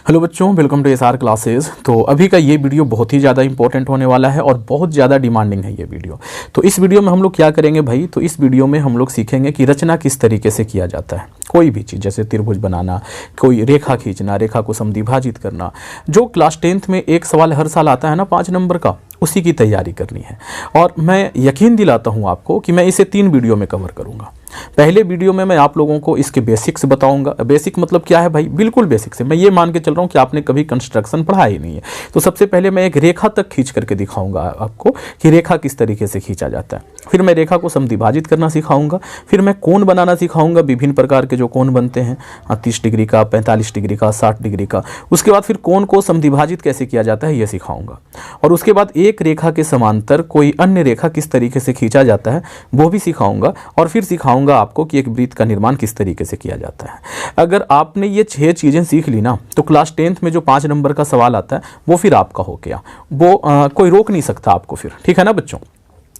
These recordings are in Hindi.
हेलो बच्चों, वेलकम टू एसआर क्लासेस। तो अभी का ये वीडियो बहुत ही ज़्यादा इंपॉर्टेंट होने वाला है और बहुत ज़्यादा डिमांडिंग है ये वीडियो। तो इस वीडियो में हम लोग क्या करेंगे भाई, तो इस वीडियो में हम लोग सीखेंगे कि रचना किस तरीके से किया जाता है। कोई भी चीज़ जैसे त्रिभुज बनाना, कोई रेखा खींचना, रेखा को समद्विभाजित करना, जो क्लास 10th में एक सवाल हर साल आता है ना 5 नंबर का, उसी की तैयारी करनी है। और मैं यकीन दिलाता हूँ आपको कि मैं इसे 3 वीडियो में कवर करूँगा। पहले वीडियो में मैं आप लोगों को इसके बेसिक्स बताऊंगा। बेसिक मतलब क्या है भाई, बिल्कुल बेसिक से। मैं ये मान के चल रहा हूँ कि आपने कभी कंस्ट्रक्शन पढ़ा ही नहीं है। तो सबसे पहले मैं एक रेखा तक खींच करके दिखाऊंगा आपको कि रेखा किस तरीके से खींचा जाता है। फिर मैं रेखा को समद्विभाजित करना सिखाऊंगा। फिर मैं कोण बनाना सिखाऊंगा, विभिन्न प्रकार के जो कोण बनते हैं, 30 डिग्री का, 45 डिग्री का, 60 डिग्री का। उसके बाद फिर कोण को समद्विभाजित कैसे किया जाता है ये सिखाऊंगा। और उसके बाद एक रेखा के समांतर कोई अन्य रेखा किस तरीके से खींचा जाता है वो भी सिखाऊंगा। और फिर सिखाऊंगा आपको कि एक वृत्त का निर्माण किस तरीके से किया जाता है। अगर आपने ये 6 चीजें सीख ली ना, तो क्लास 10th में जो 5 नंबर का सवाल आता है वो फिर आपका हो गया। वो कोई रोक नहीं सकता आपको फिर, ठीक है ना बच्चों।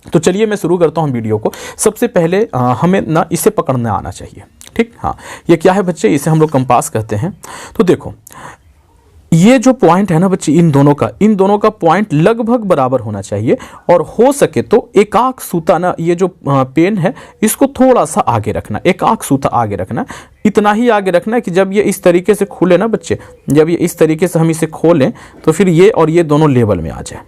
तो चलिए मैं शुरू करता हूं वीडियो को। सबसे पहले हमें ना इसे पकड़ना आना चाहिए, ठीक। हाँ, ये क्या है बच्चे, इसे हम लोग कंपास कहते हैं। तो देखो ये जो पॉइंट है ना बच्चे, इन दोनों का पॉइंट लगभग बराबर होना चाहिए। और हो सके तो एकाक सूता ना, ये जो पेन है इसको थोड़ा सा आगे रखना, एकाक सूता आगे रखना। इतना ही आगे रखना है कि जब ये इस तरीके से खुले ना बच्चे, जब ये इस तरीके से हम इसे खोलें तो फिर ये और ये दोनों लेवल में आ जाए,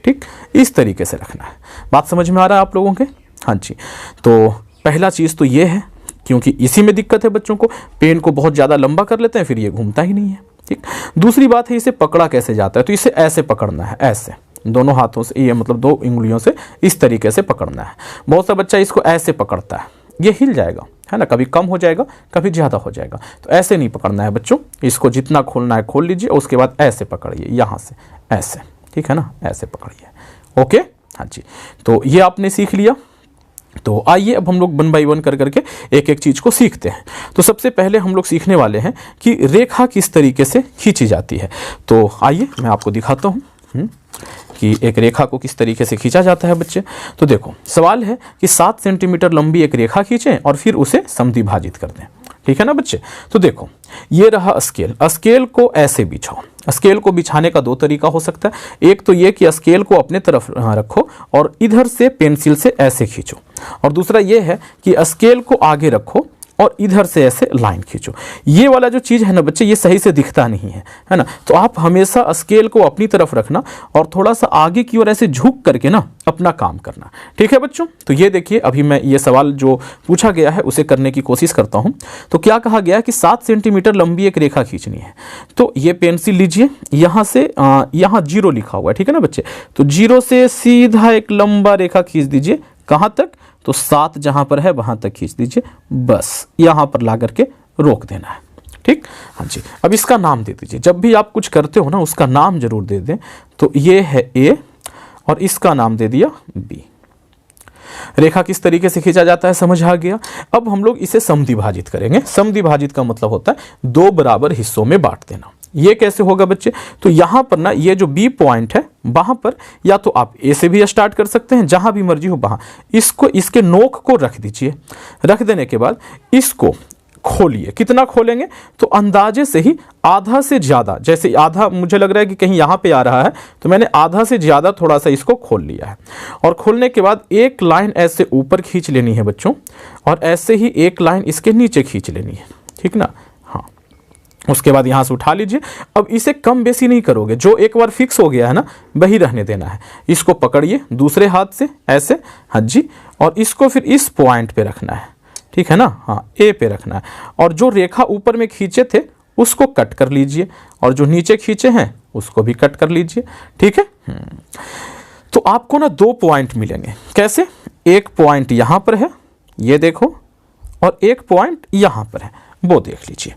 ठीक। इस तरीके से रखना है। बात समझ में आ रहा है आप लोगों के? हाँ जी। तो पहला चीज़ तो ये है, क्योंकि इसी में दिक्कत है बच्चों को, पेन को बहुत ज़्यादा लंबा कर लेते हैं फिर ये घूमता ही नहीं है, ठीक। दूसरी बात है इसे पकड़ा कैसे जाता है। तो इसे ऐसे पकड़ना है, ऐसे दोनों हाथों से, ये मतलब 2 उंगलियों से इस तरीके से पकड़ना है। बहुत सा बच्चा इसको ऐसे पकड़ता है, ये हिल जाएगा, है ना, कभी कम हो जाएगा कभी ज़्यादा हो जाएगा। तो ऐसे नहीं पकड़ना है बच्चों, इसको जितना खोलना है खोल लीजिए, उसके बाद ऐसे पकड़िए, यहाँ से ऐसे, ठीक है ना, ऐसे पकड़िए। ओके, हाँ जी। तो ये आपने सीख लिया। तो आइए अब हम लोग 1 बाय 1 कर करके एक एक चीज को सीखते हैं। तो सबसे पहले हम लोग सीखने वाले हैं कि रेखा किस तरीके से खींची जाती है। तो आइए मैं आपको दिखाता हूं कि एक रेखा को किस तरीके से खींचा जाता है बच्चे। तो देखो सवाल है कि 7 सेंटीमीटर लंबी एक रेखा खींचें और फिर उसे समद्विभाजित कर दें, ठीक है ना बच्चे। तो देखो ये रहा स्केल, स्केल को ऐसे बिछाओ। स्केल को बिछाने का 2 तरीका हो सकता है। एक तो ये कि स्केल को अपने तरफ रखो और इधर से पेंसिल से ऐसे खींचो, और दूसरा ये है कि स्केल को आगे रखो और इधर से ऐसे लाइन खींचो। ये वाला जो चीज़ है ना बच्चे, ये सही से दिखता नहीं है ना। तो आप हमेशा स्केल को अपनी तरफ रखना और थोड़ा सा आगे की ओर ऐसे झुक करके ना अपना काम करना, ठीक है बच्चों। तो ये देखिए, अभी मैं ये सवाल जो पूछा गया है उसे करने की कोशिश करता हूँ। तो क्या कहा गया कि 7 सेंटीमीटर लंबी एक रेखा खींचनी है। तो ये पेंसिल लीजिए, यहाँ से यहाँ 0 लिखा हुआ है, ठीक है ना बच्चे। तो 0 से सीधा एक लंबा रेखा खींच दीजिए। कहाँ तक? तो 7 जहां पर है वहां तक खींच दीजिए, बस यहां पर ला करके रोक देना है, ठीक। हाँ जी। अब इसका नाम दे दीजिए, जब भी आप कुछ करते हो ना उसका नाम जरूर दे दें। तो ये है A और इसका नाम दे दिया B। रेखा किस तरीके से खींचा जाता है समझ आ गया। अब हम लोग इसे समद्विभाजित करेंगे। समद्विभाजित का मतलब होता है 2 बराबर हिस्सों में बांट देना। ये कैसे होगा बच्चे? तो यहां पर ना ये जो B पॉइंट है वहां पर या तो आप A से भी स्टार्ट कर सकते हैं, जहां भी मर्जी हो वहां इसको, इसके नोक को रख दीजिए। रख देने के बाद इसको खोलिए। कितना खोलेंगे? तो अंदाजे से ही आधा से ज्यादा, जैसे आधा मुझे लग रहा है कि कहीं यहां पे आ रहा है, तो मैंने आधा से ज्यादा थोड़ा सा इसको खोल लिया है। और खोलने के बाद एक लाइन ऐसे ऊपर खींच लेनी है बच्चों, और ऐसे ही एक लाइन इसके नीचे खींच लेनी है, ठीक ना। हाँ, उसके बाद यहां से उठा लीजिए। अब इसे कम बेसी नहीं करोगे, जो एक बार फिक्स हो गया है ना वही रहने देना है। इसको पकड़िए दूसरे हाथ से ऐसे, हाँ जी, और इसको फिर इस पॉइंट पे रखना है, ठीक है ना। हाँ, ए पे रखना है। और जो रेखा ऊपर में खींचे थे उसको कट कर लीजिए, और जो नीचे खींचे हैं उसको भी कट कर लीजिए, ठीक है। तो आपको ना 2 पॉइंट मिलेंगे। कैसे? एक पॉइंट यहां पर है, ये देखो, और एक पॉइंट यहां पर है, वो देख लीजिए।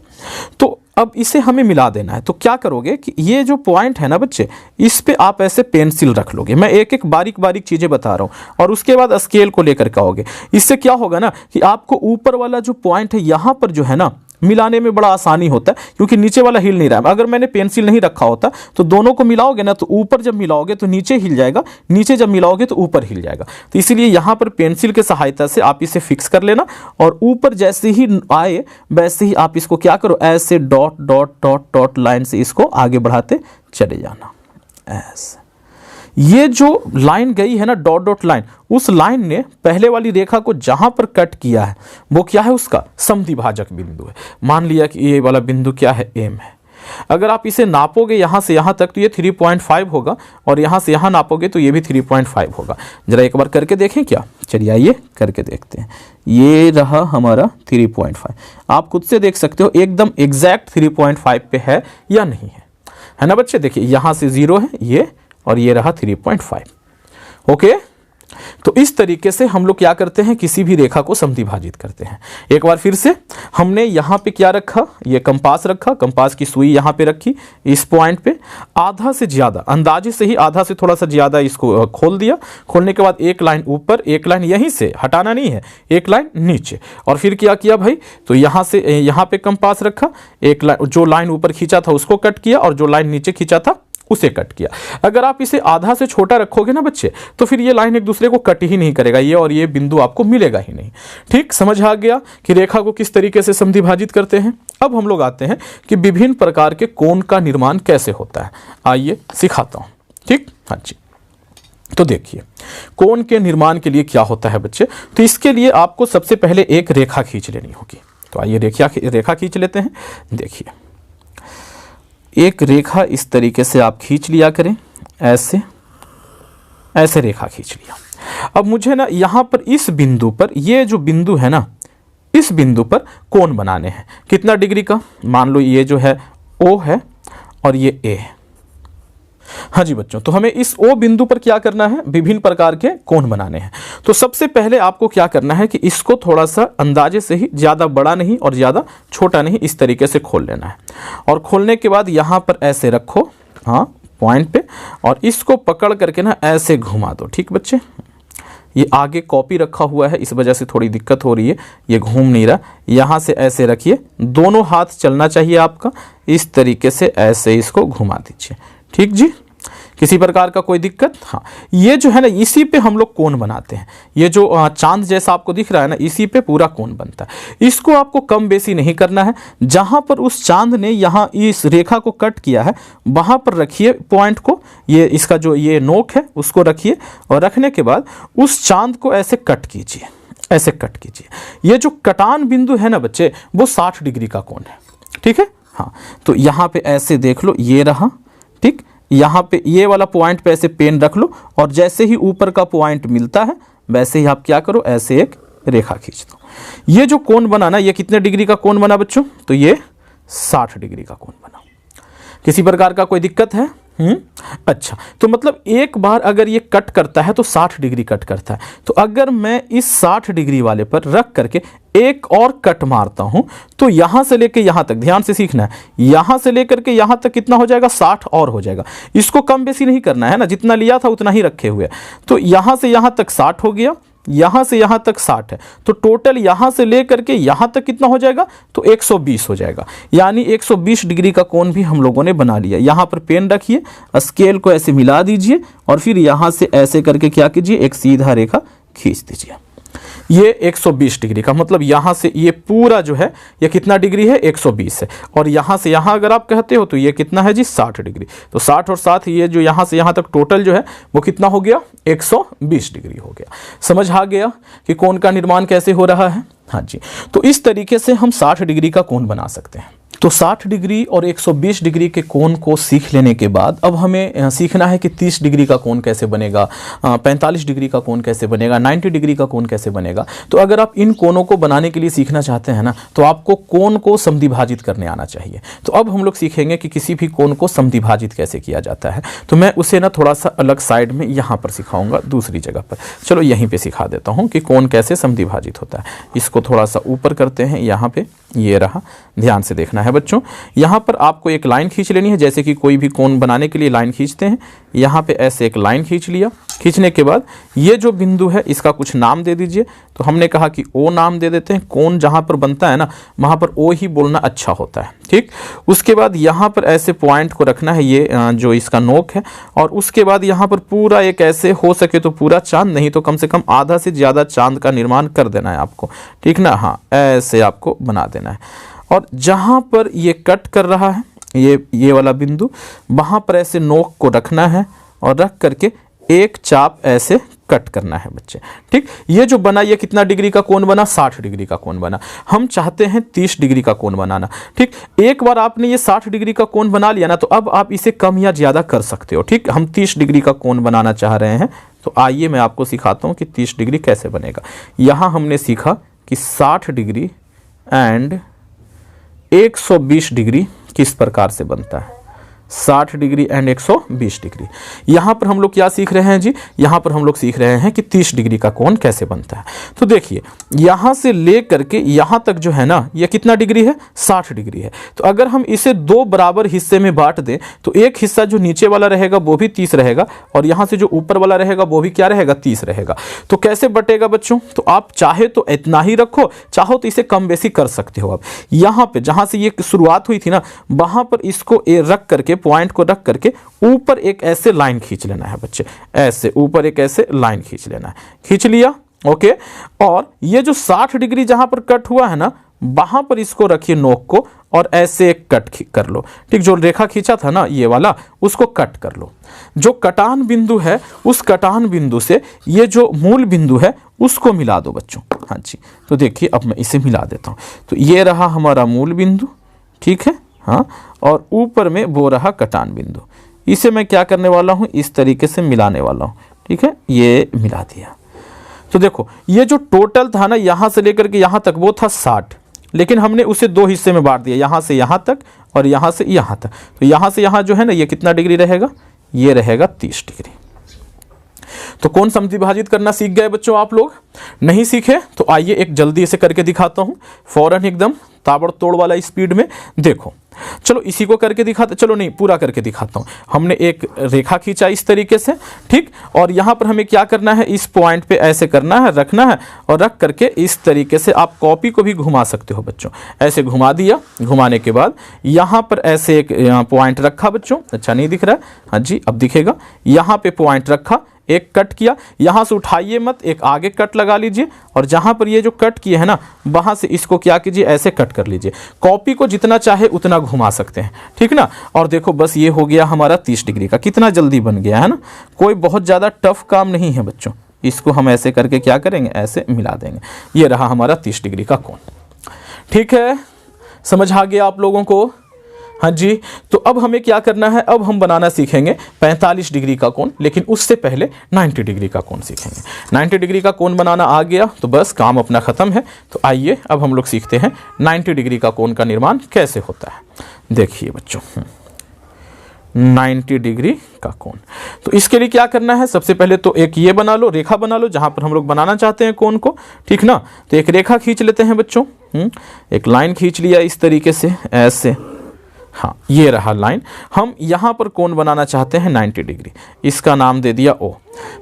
तो अब इसे हमें मिला देना है। तो क्या करोगे कि ये जो पॉइंट है ना बच्चे, इस पे आप ऐसे पेंसिल रख लोगे। मैं एक एक बारीक बारीक चीजें बता रहा हूं, और उसके बाद स्केल को लेकर के आओगे। इससे क्या होगा ना कि आपको ऊपर वाला जो पॉइंट है यहां पर जो है ना मिलाने में बड़ा आसानी होता है क्योंकि नीचे वाला हिल नहीं रहा है। अगर मैंने पेंसिल नहीं रखा होता तो दोनों को मिलाओगे ना, तो ऊपर जब मिलाओगे तो नीचे हिल जाएगा, नीचे जब मिलाओगे तो ऊपर हिल जाएगा। तो इसीलिए यहाँ पर पेंसिल के सहायता से आप इसे फिक्स कर लेना और ऊपर जैसे ही आए वैसे ही आप इसको क्या करो, ऐसे dot dot dot dot line से इसको आगे बढ़ाते चले जाना। ऐसे ये जो लाइन गई है ना, डॉट डॉट लाइन, उस लाइन ने पहले वाली रेखा को जहां पर कट किया है वो क्या है, उसका समद्विभाजक बिंदु है। मान लिया कि ये वाला बिंदु क्या है, एम है। अगर आप इसे नापोगे यहां से यहां तक तो ये 3.5 होगा और यहां से यहां नापोगे तो ये भी 3.5 होगा। जरा एक बार करके देखें क्या, चलिए आइए करके देखते हैं। ये रहा हमारा 3.5, आप खुद से देख सकते हो एकदम एग्जैक्ट 3.5 पे है या नहीं है ना बच्चे। देखिए यहां से 0 है ये और ये रहा 3.5। ओके, तो इस तरीके से हम लोग क्या करते हैं, किसी भी रेखा को समद्विभाजित करते हैं। एक बार फिर से हमने यहाँ पे क्या रखा, ये कंपास रखा, कंपास की सुई यहाँ पे रखी इस पॉइंट पे, आधा से ज़्यादा, अंदाजे से ही आधा से थोड़ा सा ज़्यादा इसको खोल दिया। खोलने के बाद एक लाइन ऊपर, एक लाइन यहीं से हटाना नहीं है, एक लाइन नीचे। और फिर क्या किया भाई, तो यहाँ से यहाँ पे कंपास रखा, एक लाइन, जो लाइन ऊपर खींचा था उसको कट किया और जो लाइन नीचे खींचा था उसे कट किया। अगर आप इसे आधा से छोटा रखोगे ना बच्चे, तो फिर ये लाइन एक दूसरे को कट ही नहीं करेगा, ये और ये बिंदु आपको मिलेगा ही नहीं। ठीक, समझ आ गया कि रेखा को किस तरीके से समद्विभाजित करते हैं। अब हम लोग आते हैं कि विभिन्न प्रकार के कोण का निर्माण कैसे होता है, आइए सिखाता हूं। ठीक, हाँ जी। तो देखिए कोण के निर्माण के लिए क्या होता है बच्चे, तो इसके लिए आपको सबसे पहले एक रेखा खींच लेनी होगी। तो आइए रेखा खींच लेते हैं। देखिए एक रेखा इस तरीके से आप खींच लिया करें, ऐसे ऐसे रेखा खींच लिया। अब मुझे ना यहाँ पर इस बिंदु पर, ये जो बिंदु है ना, इस बिंदु पर कोण बनाने हैं। कितना डिग्री का, मान लो ये जो है O है और ये A है। हाँ जी बच्चों, तो हमें इस O बिंदु पर क्या करना है, विभिन्न प्रकार के कोण बनाने हैं। तो सबसे पहले आपको क्या करना है कि इसको थोड़ा सा अंदाजे से ही, ज़्यादा बड़ा नहीं और ज़्यादा छोटा नहीं, इस तरीके से खोल लेना है। और खोलने के बाद यहाँ पर ऐसे रखो, हाँ पॉइंट पे, और इसको पकड़ करके ना ऐसे घुमा दो। ठीक बच्चे, ये आगे कॉपी रखा हुआ है इस वजह से थोड़ी दिक्कत हो रही है, ये घूम नहीं रहा। यहाँ से ऐसे रखिए, दोनों हाथ चलना चाहिए आपका, इस तरीके से ऐसे इसको घुमा दीजिए। ठीक जी, किसी प्रकार का कोई दिक्कत। हाँ, ये जो है ना, इसी पे हम लोग कोण बनाते हैं। ये जो चांद जैसा आपको दिख रहा है ना, इसी पे पूरा कोण बनता है। इसको आपको कम बेसी नहीं करना है। जहां पर उस चांद ने यहाँ इस रेखा को कट किया है वहां पर रखिए पॉइंट को, ये इसका जो ये नोक है उसको रखिए, और रखने के बाद उस चांद को ऐसे कट कीजिए, ऐसे कट कीजिए। ये जो कटान बिंदु है ना बच्चे, वो 60 डिग्री का कोण है। ठीक है, हाँ, तो यहाँ पे ऐसे देख लो, ये रहा। ठीक, यहाँ पे ये वाला पॉइंट पे ऐसे पेन रख लो, और जैसे ही ऊपर का पॉइंट मिलता है वैसे ही आप क्या करो, ऐसे एक रेखा खींच दो। ये जो कोण बना ना, ये कितने डिग्री का कोण बना बच्चों, तो ये 60 डिग्री का कोण बना। किसी प्रकार का कोई दिक्कत है? अच्छा, तो मतलब एक बार अगर ये कट करता है तो 60 डिग्री कट करता है। तो अगर मैं इस 60 डिग्री वाले पर रख करके एक और कट मारता हूं तो यहां से लेकर यहां तक, ध्यान से सीखना है, यहां से लेकर के यहां तक कितना हो जाएगा, 60 और हो जाएगा। इसको कम बेसी नहीं करना है ना, जितना लिया था उतना ही रखे हुए। तो यहां से यहां तक 60 हो गया, यहां से यहां तक 60 है, तो टोटल यहां से लेकर के यहां तक कितना हो जाएगा, तो 120 हो जाएगा। यानी 120 डिग्री का कोण भी हम लोगों ने बना लिया। यहां पर पेन रखिए, स्केल को ऐसे मिला दीजिए और फिर यहां से ऐसे करके क्या कीजिए, एक सीधा रेखा खींच दीजिए। ये 120 डिग्री का, मतलब यहां से ये पूरा जो है ये कितना डिग्री है, 120 है। और यहां से यहां अगर आप कहते हो तो ये कितना है जी, 60 डिग्री। तो 60 और 7 ये जो यहां से यहां तक टोटल जो है वो कितना हो गया, 120 डिग्री हो गया। समझ आ गया कि कोण का निर्माण कैसे हो रहा है। हाँ जी, तो इस तरीके से हम 60 डिग्री का कोण बना सकते हैं। तो 60 डिग्री और 120 डिग्री के कोण को सीख लेने के बाद अब हमें सीखना है कि 30 डिग्री का कोण कैसे बनेगा, 45 डिग्री का कोण कैसे बनेगा, 90 डिग्री का कोण कैसे बनेगा। तो अगर आप इन कोणों को बनाने के लिए सीखना चाहते हैं ना, तो आपको कोण को समद्विभाजित करने आना चाहिए। तो अब हम लोग सीखेंगे कि किसी भी कोण को समद्विभाजित कैसे किया जाता है। तो मैं उसे ना थोड़ा सा अलग साइड में यहाँ पर सिखाऊंगा, दूसरी जगह पर। चलो यहीं पर सिखा देता हूँ कि कोण कैसे समद्विभाजित होता है। इसको थोड़ा सा ऊपर करते हैं, यहाँ पर ये रहा, ध्यान से देखना है है बच्चों। यहाँ पर आपको एक लाइन खींच लेनी है, जैसे कि कोई भी कोण बनाने के लिए लाइन खींचते हैं। यहाँ पे ऐसे एक लाइन खींच लिया। खींचने के बाद ये जो बिंदु है इसका कुछ नाम दे दीजिए। तो हमने कहा कि ओ नाम दे देते हैं। कोण जहाँ पर बनता है ना वहाँ पर ओ ही बोलना अच्छा होता है, ठीक। उसके बाद यहाँ पर ऐसे पॉइंट को रखना है, ये जो इसका नोक है, और उसके बाद यहाँ पर पूरा एक ऐसे हो सके तो पूरा चांद, नहीं तो कम से कम आधा से ज़्यादा चांद का निर्माण कर देना है आपको, ठीक ना। हाँ, ऐसे आपको बना देना है। और जहाँ पर ये कट कर रहा है ये वाला बिंदु, वहाँ पर ऐसे नोक को रखना है और रख करके एक चाप ऐसे कट करना है बच्चे, ठीक। ये जो बना ये कितना डिग्री का कोण बना? 60 डिग्री का कोण बना। हम चाहते हैं 30 डिग्री का कोण बनाना, ठीक। एक बार आपने ये 60 डिग्री का कोण बना लिया ना, तो अब आप इसे कम या ज़्यादा कर सकते हो, ठीक। हम 30 डिग्री का कोण बनाना चाह रहे हैं, तो आइए मैं आपको सिखाता हूँ कि 30 डिग्री कैसे बनेगा। यहाँ हमने सीखा कि 60 डिग्री एंड 120 डिग्री किस प्रकार से बनता है। 60 डिग्री एंड 120 डिग्री। यहाँ पर हम लोग क्या सीख रहे हैं जी? यहाँ पर हम लोग सीख रहे हैं कि 30 डिग्री का कोण कैसे बनता है। तो देखिए, यहाँ से ले करके यहाँ तक जो है ना, ये कितना डिग्री है? 60 डिग्री है। तो अगर हम इसे दो बराबर हिस्से में बांट दें तो एक हिस्सा जो नीचे वाला रहेगा वो भी 30 रहेगा, और यहाँ से जो ऊपर वाला रहेगा वो भी क्या रहेगा? 30 रहेगा। तो कैसे बटेगा बच्चों? तो आप चाहे तो इतना ही रखो, चाहो तो इसे कम बेसी कर सकते हो। आप यहाँ पे जहाँ से ये शुरुआत हुई थी ना, वहाँ पर इसको रख करके, पॉइंट को रख करके ऊपर एक ऐसे लाइन खींच लेना है बच्चे, ऐसे ऊपर एक ऐसे लाइन खींच लेना है। खींच लिया, ओके। और ये जो 60 डिग्री जहां पर कट हुआ है ना, वहां पर इसको रखिए नोक को, और ऐसे एक कट कर लो, ठीक। जो रेखा खींचा था ना ये वाला, उसको कट कर लो। जो कटान बिंदु है उस कटान बिंदु से ये जो मूल बिंदु है उसको मिला दो बच्चों। हाँ जी, तो देखिए अब मैं इसे मिला देता हूं। तो ये रहा हमारा मूल बिंदु, ठीक है। हाँ, और ऊपर में वो रहा कटान बिंदु। इसे मैं क्या करने वाला हूँ? इस तरीके से मिलाने वाला हूँ, ठीक है। ये मिला दिया। तो देखो, ये जो टोटल था ना, यहाँ से लेकर के यहाँ तक, वो था 60, लेकिन हमने उसे दो हिस्से में बांट दिया, यहाँ से यहाँ तक और यहाँ से यहाँ तक। तो यहाँ से यहाँ जो है ना, ये कितना डिग्री रहेगा? ये रहेगा 30 डिग्री। तो कौन समद्विभाजित करना सीख गए बच्चों आप लोग? नहीं सीखे? तो आइए एक जल्दी से करके दिखाता हूं, फौरन एकदम ताबड़तोड़ वाला स्पीड में। देखो, चलो इसी को करके दिखाते, चलो नहीं, पूरा करके दिखाता हूं। हमने एक रेखा खींचा इस तरीके से, ठीक। और यहां पर हमें क्या करना है? इस पॉइंट पे ऐसे करना है, रखना है, और रख करके इस तरीके से आप कॉपी को भी घुमा सकते हो बच्चों। ऐसे घुमा दिया। घुमाने के बाद यहां पर ऐसे एक पॉइंट रखा बच्चों। अच्छा नहीं दिख रहा है? हाँ जी, अब दिखेगा। यहां पे पॉइंट रखा, एक कट किया, यहां से उठाइए मत, एक आगे कट लगा लीजिए, और जहां पर ये जो कट किए है ना, वहां से इसको क्या कीजिए? ऐसे कट कर लीजिए। कॉपी को जितना चाहे उतना घुमा सकते हैं, ठीक ना। और देखो, बस ये हो गया हमारा 30 डिग्री का। कितना जल्दी बन गया है ना, कोई बहुत ज्यादा टफ काम नहीं है बच्चों। इसको हम ऐसे करके क्या करेंगे? ऐसे मिला देंगे। ये रहा हमारा 30 डिग्री का कोण, ठीक है। समझ आ गया आप लोगों को? हाँ जी। तो अब हमें क्या करना है? अब हम बनाना सीखेंगे 45 डिग्री का कोण, लेकिन उससे पहले 90 डिग्री का कोण सीखेंगे। 90 डिग्री का कोण बनाना आ गया तो बस काम अपना खत्म है। तो आइए अब हम लोग सीखते हैं 90 डिग्री का कोण का निर्माण कैसे होता है। देखिए बच्चों, 90 डिग्री का कोण, तो इसके लिए क्या करना है? सबसे पहले तो एक ये बना लो, रेखा बना लो जहां पर हम लोग बनाना चाहते हैं कोण को, ठीक ना। तो एक रेखा खींच लेते हैं बच्चों। एक लाइन खींच लिया इस तरीके से, ऐसे। हाँ, ये रहा लाइन। हम यहाँ पर कोण बनाना चाहते हैं 90 डिग्री, इसका नाम दे दिया O।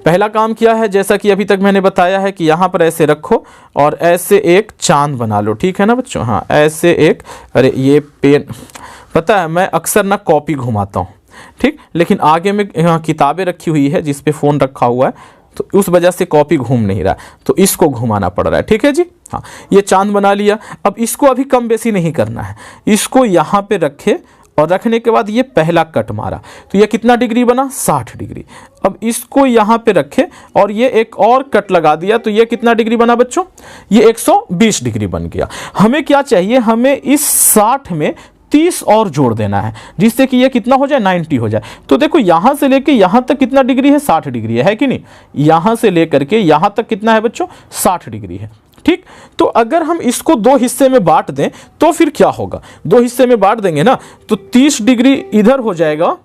पहला काम किया है, जैसा कि अभी तक मैंने बताया है, कि यहाँ पर ऐसे रखो और ऐसे एक चांद बना लो, ठीक है ना बच्चों। हाँ, ऐसे एक, अरे ये पेन, पता है मैं अक्सर ना कॉपी घुमाता हूँ, ठीक, लेकिन आगे में किताबें रखी हुई है जिस पे फ़ोन रखा हुआ है, तो उस वजह से कॉपी घूम नहीं रहा, तो इसको घुमाना पड़ रहा है, ठीक है जी। हाँ, ये चांद बना लिया। अब इसको अभी कम बेसी नहीं करना है, इसको यहाँ पे रखे, और रखने के बाद ये पहला कट मारा, तो ये कितना डिग्री बना? 60 डिग्री। अब इसको यहाँ पे रखे और ये एक और कट लगा दिया, तो ये कितना डिग्री बना बच्चों? ये 120 डिग्री बन गया। हमें क्या चाहिए? हमें इस 60 में 30 और जोड़ देना है, जिससे कि ये कितना हो जाए? 90 हो जाए। तो देखो, यहां से लेके यहां तक कितना डिग्री है? 60 डिग्री है कि नहीं? यहां से लेकर के यहां तक कितना है बच्चों? 60 डिग्री है, ठीक। तो अगर हम इसको दो हिस्से में बांट दें तो फिर क्या होगा? दो हिस्से में बांट देंगे ना, तो 30 डिग्री इधर हो जाएगा,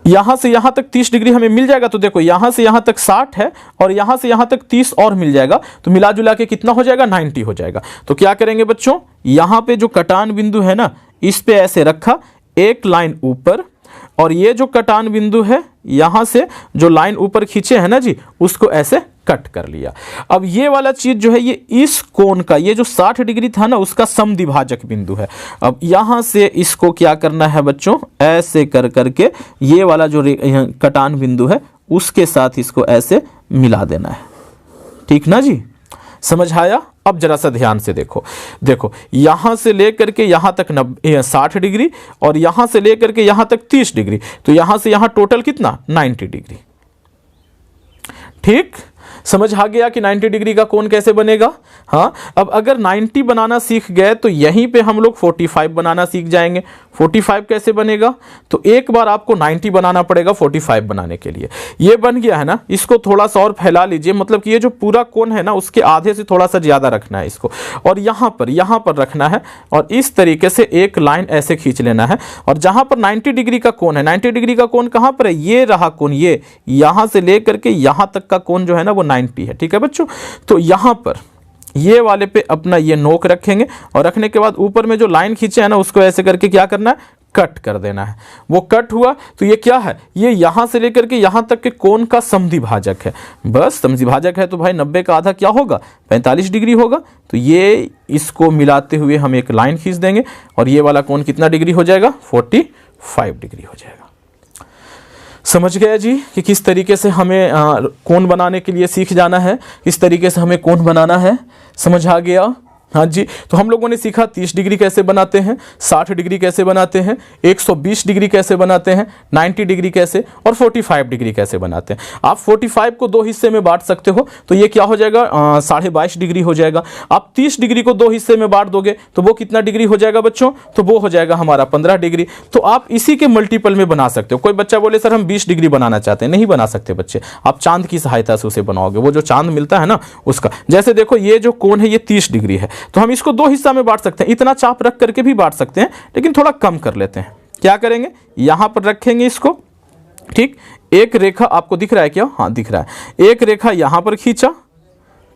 यहां से यहां तक 30 डिग्री हमें मिल जाएगा। तो देखो यहां से यहां तक 60 है और यहां से यहां तक 30 और मिल जाएगा, तो मिला जुला के कितना हो जाएगा, 90 हो जाएगा। तो क्या करेंगे बच्चों, यहां पे जो कटान बिंदु है ना, इस पे ऐसे रखा, एक लाइन ऊपर, और ये जो कटान बिंदु है यहां से जो लाइन ऊपर खींचे है ना जी, उसको ऐसे कट कर लिया। अब ये वाला चीज जो है, ये इस कोण का, ये जो 60 डिग्री था ना, उसका समद्विभाजक बिंदु है। अब यहां से इसको क्या करना है बच्चों, ऐसे कर करके ये वाला जो कटान बिंदु है उसके साथ इसको ऐसे मिला देना है। ठीक ना जी, समझ आया। अब जरा सा ध्यान से देखो, देखो यहां से लेकर के यहां तक 60 डिग्री और यहां से लेकर के यहां तक 30 डिग्री, तो यहां से यहां टोटल कितना, 90 डिग्री। ठीक, समझ आ गया कि 90 डिग्री का कोण कैसे बनेगा। हाँ, अब अगर 90 बनाना सीख गए तो यहीं पे हम लोग 45 बनाना सीख जाएंगे। 45 कैसे बनेगा, तो एक बार आपको 90 बनाना पड़ेगा 45 बनाने के लिए। ये बन गया है ना, इसको थोड़ा सा और फैला लीजिए, मतलब कि ये जो पूरा कोण है ना, उसके आधे से थोड़ा सा ज्यादा रखना है इसको, और यहाँ पर रखना है, और इस तरीके से एक लाइन ऐसे खींच लेना है। और जहां पर 90 डिग्री का कोण है, 90 डिग्री का कोण कहां पर है, ये रहा कोण, ये यहां से लेकर के यहां तक का कोण जो है ना, वो 90 है। ठीक है बच्चों, तो यहां पर ये वाले पे अपना ये नोक रखेंगे, और रखने के बाद ऊपर में जो लाइन खींचे है ना, उसको ऐसे करके क्या करना है, कट कर देना है। वो कट हुआ तो ये क्या है, ये यहां से लेकर के यहां तक के कोण का समद्विभाजक है। बस समद्विभाजक है तो भाई 90 का आधा क्या होगा, 45 डिग्री होगा। तो ये इसको मिलाते हुए हम एक लाइन खींच देंगे, और ये वाला कोण कितना डिग्री हो जाएगा, 45 डिग्री हो जाएगा। समझ गया जी कि किस तरीके से हमें कोण बनाने के लिए सीख जाना है, किस तरीके से हमें कोण बनाना है, समझ आ गया। हाँ जी, तो हम लोगों ने सीखा 30 डिग्री कैसे बनाते हैं, 60 डिग्री कैसे बनाते हैं, 120 डिग्री कैसे बनाते हैं, 90 डिग्री कैसे, और 45 डिग्री कैसे बनाते हैं। आप 45 को दो हिस्से में बांट सकते हो, तो ये क्या हो जाएगा, 22.5 डिग्री हो जाएगा। आप 30 डिग्री को दो हिस्से में बांट दोगे तो वो कितना डिग्री हो जाएगा बच्चों, तो वो हो जाएगा हमारा 15 डिग्री। तो आप इसी के मल्टीपल में बना सकते हो। कोई बच्चा बोले सर हम 20 डिग्री बनाना चाहते हैं, नहीं बना सकते बच्चे, आप चांद की सहायता से उसे बनाओगे, वो जो चांद मिलता है ना उसका। जैसे देखो ये जो कोण है ये 30 डिग्री है, तो हम इसको दो हिस्सा में बांट सकते हैं, इतना चाप रख करके भी बांट सकते हैं, लेकिन थोड़ा कम कर लेते हैं। क्या करेंगे, यहां पर रखेंगे इसको, ठीक, एक रेखा आपको दिख रहा है क्या, हाँ दिख रहा है, एक रेखा यहां पर खींचा,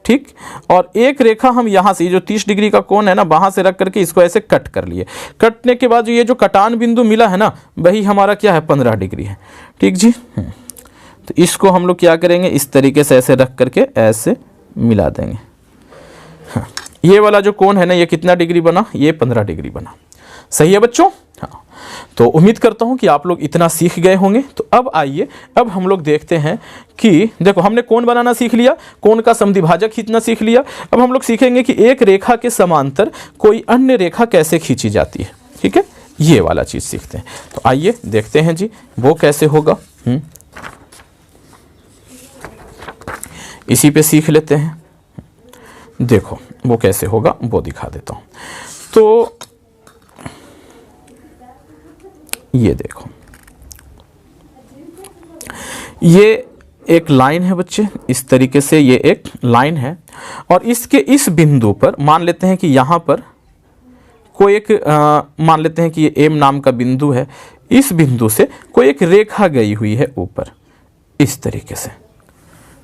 ठीक, और एक रेखा हम यहां से, ये जो 30 डिग्री का कोण है ना, वहां से रख करके इसको ऐसे कट कर लिए। कटने के बाद ये जो कटान बिंदु मिला है ना, वही हमारा क्या है, 15 डिग्री है। ठीक जी, तो इसको हम लोग क्या करेंगे, इस तरीके से ऐसे रख करके ऐसे मिला देंगे। हाँ, ये वाला जो कोण है ना, ये कितना डिग्री बना, ये 15 डिग्री बना। सही है बच्चों। हाँ, तो उम्मीद करता हूं कि आप लोग इतना सीख गए होंगे। तो अब आइए, अब हम लोग देखते हैं कि देखो हमने कोण बनाना सीख लिया, कोण का समद्विभाजक खींचना सीख लिया। अब हम लोग सीखेंगे कि एक रेखा के समांतर कोई अन्य रेखा कैसे खींची जाती है। ठीक है, ये वाला चीज सीखते हैं। तो आइए देखते हैं जी वो कैसे होगा। इसी पे सीख लेते हैं। देखो वो कैसे होगा वो दिखा देता हूं। तो ये देखो, ये एक लाइन है बच्चे, इस तरीके से ये एक लाइन है, और इसके इस बिंदु पर मान लेते हैं कि यहां पर कोई एक मान लेते हैं कि ये एम नाम का बिंदु है। इस बिंदु से कोई एक रेखा गई हुई है ऊपर, इस तरीके से।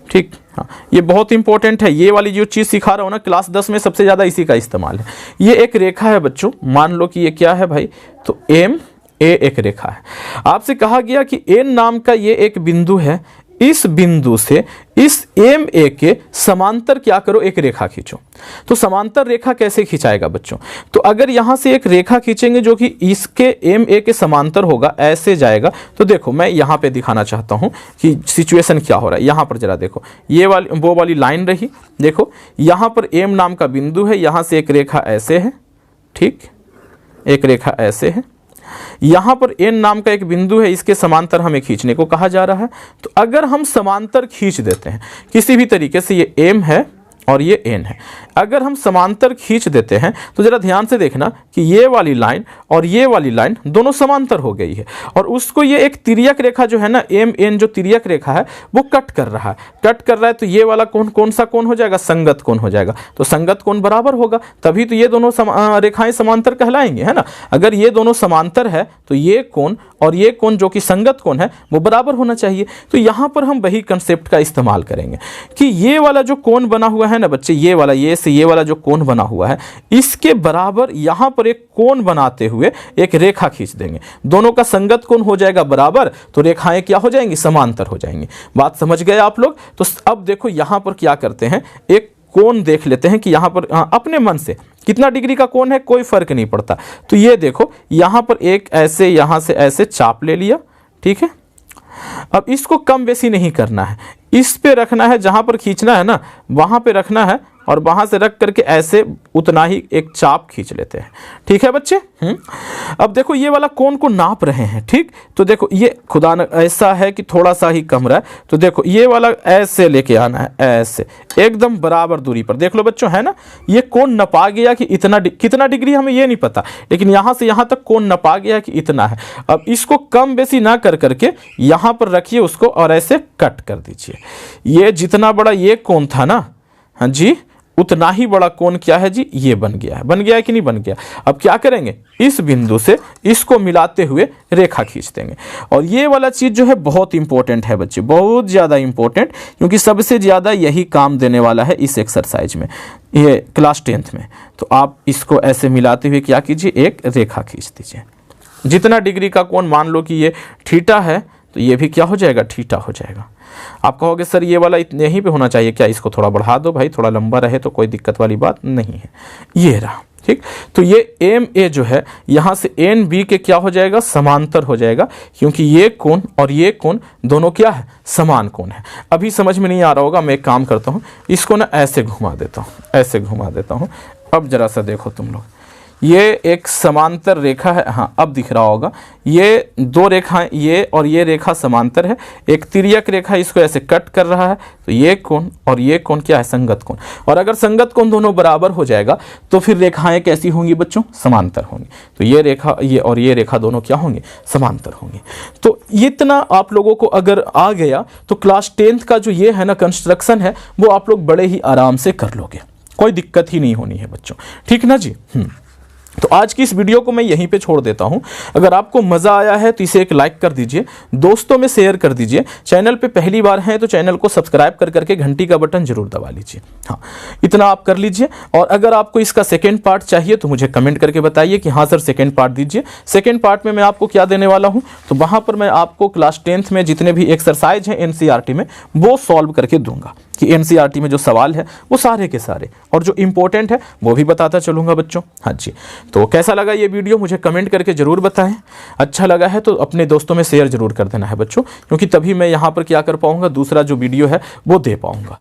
ठीक, हाँ, ये बहुत इंपॉर्टेंट है। ये वाली जो चीज सिखा रहा हूं ना, क्लास 10 में सबसे ज्यादा इसी का इस्तेमाल है। ये एक रेखा है बच्चों, मान लो कि ये क्या है भाई, तो एम ए एक रेखा है। आपसे कहा गया कि एन नाम का ये एक बिंदु है, इस बिंदु से इस एम ए के समांतर क्या करो, एक रेखा खींचो। तो समांतर रेखा कैसे खिंचाएगा बच्चों, तो अगर यहां से एक रेखा खींचेंगे जो कि इसके एम ए के समांतर होगा, ऐसे जाएगा। तो देखो मैं यहां पे दिखाना चाहता हूं कि सिचुएशन क्या हो रहा है। यहां पर जरा देखो, ये वाली वो वाली लाइन रही, देखो यहां पर एम नाम का बिंदु है, यहां से एक रेखा ऐसे है, ठीक, एक रेखा ऐसे है, यहां पर एन नाम का एक बिंदु है, इसके समांतर हमें खींचने को कहा जा रहा है। तो अगर हम समांतर खींच देते हैं किसी भी तरीके से, ये एम है और ये एन है, अगर हम समांतर खींच देते हैं तो जरा ध्यान से देखना कि ये वाली लाइन और ये वाली लाइन दोनों समांतर हो गई है, और उसको ये एक तिर्यक रेखा जो है ना MN जो तिर्यक रेखा है वो कट कर रहा है, तो ये वाला कोण कौन सा कोण हो जाएगा? संगत कोण हो जाएगा। तो संगत कोण बराबर होगा, तभी तो ये दोनों रेखाएं समांतर कहलाएंगे, है ना। अगर ये दोनों समांतर है तो ये कोण और ये कोण जो कि संगत कोण है वो बराबर होना चाहिए। तो यहां पर हम वही कंसेप्ट का इस्तेमाल करेंगे कि ये वाला जो कोण बना हुआ है ना बच्चे, ये वाला, ये से ये वाला जो कोण बना हुआ है, इसके बराबर यहां पर एक कोण बनाते हुए एक रेखा खींच देंगे। दोनों का संगत कोण हो जाएगा बराबर, तो रेखाएं क्या हो जाएंगी? समांतर हो जाएंगी। बात समझ गए आप लोग? तो अब देखो यहां पर क्या करते हैं, एक कोण देख लेते हैं कि यहां पर अपने मन से कितना डिग्री का कोण है, कोई फर्क नहीं पड़ता। तो ये देखो यहां पर एक ऐसे यहां से ऐसे चाप ले लिया, ठीक है। अब इसको कम बेसी नहीं करना है, इस पे रखना है, जहां पर खींचना है ना वहां पे रखना है, और वहां से रख करके ऐसे उतना ही एक चाप खींच लेते हैं, ठीक है बच्चे। अब देखो ये वाला कोण को नाप रहे हैं, ठीक। तो देखो ये खुदा न ऐसा है कि थोड़ा सा ही कम रहा है, तो देखो ये वाला ऐसे लेके आना है, ऐसे एकदम बराबर दूरी पर। देख लो बच्चों, है ना, ये कोण नपा गया कि इतना कितना डिग्री हमें ये नहीं पता, लेकिन यहां से यहां तक कोण नपा गया कि इतना है। अब इसको कम बेसी ना कर करके यहां पर रखिए उसको और ऐसे कट कर दीजिए। ये जितना बड़ा ये कोण था ना, हाँ जी, उतना ही बड़ा कोण क्या है जी, ये बन गया है कि नहीं बन गया। अब क्या करेंगे, इस बिंदु से इसको मिलाते हुए रेखा खींच देंगे। और ये वाला चीज जो है बहुत इंपॉर्टेंट है बच्चे, बहुत ज्यादा इंपॉर्टेंट, क्योंकि सबसे ज्यादा यही काम देने वाला है इस एक्सरसाइज में, ये क्लास 10th में। तो आप इसको ऐसे मिलाते हुए क्या कीजिए, एक रेखा खींच दीजिए। जितना डिग्री का कोण, मान लो कि ये थीटा है, तो ये भी क्या हो जाएगा, थीटा हो जाएगा। आप कहोगे सर ये वाला इतने ही पे होना चाहिए क्या, इसको थोड़ा बढ़ा दो भाई, थोड़ा लंबा रहे तो कोई दिक्कत वाली बात नहीं है। ये रहा, ठीक। तो ये MA जो है यहां से NB के क्या हो जाएगा, समांतर हो जाएगा, क्योंकि ये कोण और ये कोण दोनों क्या है, समान कोण है। अभी समझ में नहीं आ रहा होगा, मैं एक काम करता हूं, इसको ना ऐसे घुमा देता हूं, ऐसे घुमा देता हूं। अब जरा सा देखो तुम लोग, ये एक समांतर रेखा है, हाँ अब दिख रहा होगा, ये दो रेखाएं, ये और ये रेखा समांतर है, एक तिर्यक रेखा इसको ऐसे कट कर रहा है, तो ये कोण और ये कोण क्या है, संगत कोण। और अगर संगत कोण दोनों बराबर हो जाएगा तो फिर रेखाएं कैसी होंगी बच्चों, समांतर होंगी। तो ये रेखा, ये और ये रेखा दोनों क्या होंगे, समांतर होंगे। तो इतना आप लोगों को अगर आ गया तो क्लास 10th का जो ये है ना कंस्ट्रक्शन है, वो आप लोग बड़े ही आराम से कर लोगे, कोई दिक्कत ही नहीं होनी है बच्चों, ठीक ना जी। तो आज की इस वीडियो को मैं यहीं पे छोड़ देता हूं। अगर आपको मजा आया है तो इसे एक लाइक कर दीजिए, दोस्तों में शेयर कर दीजिए। चैनल पे पहली बार हैं तो चैनल को सब्सक्राइब कर करके घंटी का बटन जरूर दबा लीजिए। हाँ, इतना आप कर लीजिए। और अगर आपको इसका सेकेंड पार्ट चाहिए तो मुझे कमेंट करके बताइए कि हाँ सर सेकेंड पार्ट दीजिए। सेकेंड पार्ट में मैं आपको क्या देने वाला हूँ, तो वहां पर मैं आपको क्लास 10th में जितने भी एक्सरसाइज हैं NCERT में वो सॉल्व करके दूंगा, कि NCERT में जो सवाल है वो सारे के सारे, और जो इंपॉर्टेंट है वो भी बताता चलूंगा बच्चों। हाँ जी, तो कैसा लगा ये वीडियो मुझे कमेंट करके जरूर बताएं। अच्छा लगा है तो अपने दोस्तों में शेयर जरूर कर देना है बच्चों, क्योंकि तभी मैं यहाँ पर क्या कर पाऊंगा, दूसरा जो वीडियो है वो दे पाऊंगा।